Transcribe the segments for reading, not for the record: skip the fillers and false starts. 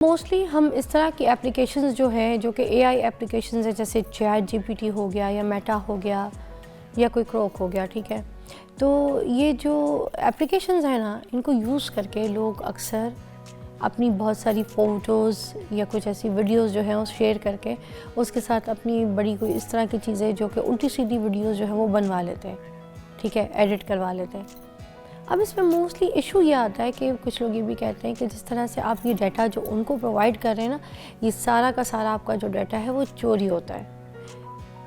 Mostly ہم اس طرح کی اپلیکیشنز جو ہیں جو کہ اے آئی اپلیکیشنز ہیں، جیسے چیٹ جی پی ٹی ہو گیا یا میٹا ہو گیا یا کوئی کروک ہو گیا، ٹھیک ہے، تو یہ جو اپلیکیشنز ہیں نا، ان کو یوز کر کے لوگ اکثر اپنی بہت ساری فوٹوز یا کچھ ایسی ویڈیوز جو ہیں وہ شیئر کر کے اس کے ساتھ اپنی بڑی کوئی اس طرح کی چیزیں جو کہ الٹی سیدھی ویڈیوز جو ہیں وہ بنوا لیتے ہیں، ٹھیک ہے، ایڈٹ کروا لیتے ہیں۔ اب اس میں موسٹلی ایشو یہ آتا ہے کہ کچھ لوگ یہ بھی کہتے ہیں کہ جس طرح سے آپ یہ ڈیٹا جو ان کو پرووائڈ کر رہے ہیں نا، یہ سارا کا سارا آپ کا جو ڈیٹا ہے وہ چوری ہوتا ہے۔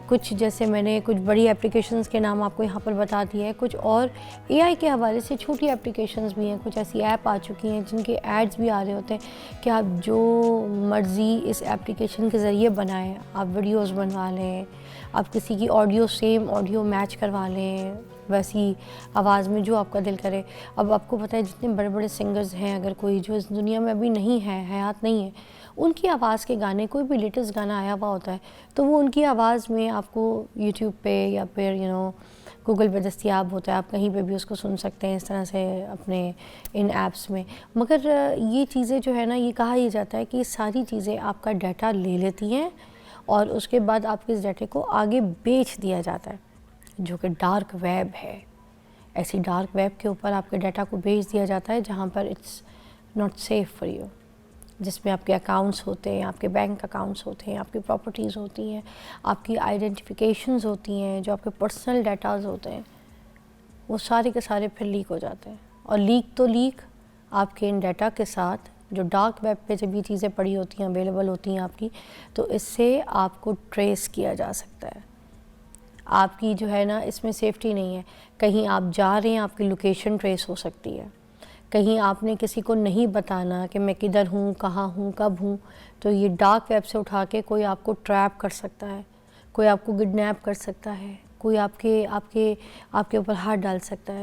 کچھ جیسے میں نے کچھ بڑی اپلیکیشنز کے نام آپ کو یہاں پر بتا دیے ہیں، کچھ اور اے آئی کے حوالے سے چھوٹی اپلیکیشنز بھی ہیں، کچھ ایسی ایپ آ چکی ہیں جن کے ایڈز بھی آ رہے ہوتے ہیں کہ آپ جو مرضی اس اپلیکیشن کے ذریعے بنائیں، آپ ویڈیوز بنوا لیں، آپ کسی کی آڈیو سیم آڈیو میچ کروا لیں ویسی آواز میں جو آپ کا دل کرے۔ اب آپ کو پتہ ہے جتنے بڑے بڑے سنگرز ہیں، اگر کوئی جو اس دنیا میں ابھی نہیں ہے، حیات نہیں ہے، ان کی آواز کے گانے، کوئی بھی لیٹسٹ گانا آیا ہوا ہوتا ہے تو وہ ان کی آواز میں آپ کو یوٹیوب پہ یا پھر گوگل پہ دستیاب ہوتا ہے، آپ کہیں پہ بھی اس کو سن سکتے ہیں اس طرح سے اپنے ان ایپس میں۔ مگر یہ چیزیں جو ہے نا، یہ کہا یہ جاتا ہے کہ یہ ساری چیزیں آپ کا ڈیٹا لے لیتی ہیں اور اس کے بعد آپ کے اس ڈیٹے کو آگے بیچ دیا جاتا ہے، جو کہ ڈارک ویب ہے۔ ایسی ڈارک ویب کے اوپر آپ کے ڈیٹا کو بیچ دیا جاتا ہے جہاں پر it's not safe for you, جس میں آپ کے اکاؤنٹس ہوتے ہیں، آپ کے بینک اکاؤنٹس ہوتے ہیں، آپ کی پراپرٹیز ہوتی ہیں، آپ کی آئیڈینٹیفیکیشنز ہوتی ہیں، جو آپ کے پرسنل ڈیٹاز ہوتے ہیں، وہ سارے کے سارے پھر لیک ہو جاتے ہیں۔ اور لیک تو لیک آپ کے ان ڈیٹا کے ساتھ جو ڈارک ویب پہ جب یہ چیزیں پڑی ہوتی ہیں، اویلیبل ہوتی ہیں آپ کی، تو اس سے آپ کو ٹریس کیا جا سکتا ہے۔ آپ کی جو ہے نا اس میں سیفٹی نہیں ہے، کہیں آپ جا رہے ہیں آپ کی لوکیشن ٹریس ہو سکتی ہے، کہیں آپ نے کسی کو نہیں بتانا کہ میں کدھر ہوں، کہاں ہوں، کب ہوں، تو یہ ڈارک ویب سے اٹھا کے کوئی آپ کو ٹریپ کر سکتا ہے، کوئی آپ کو کڈنیپ کر سکتا ہے، کوئی آپ کے اوپر ہاتھ ڈال سکتا ہے۔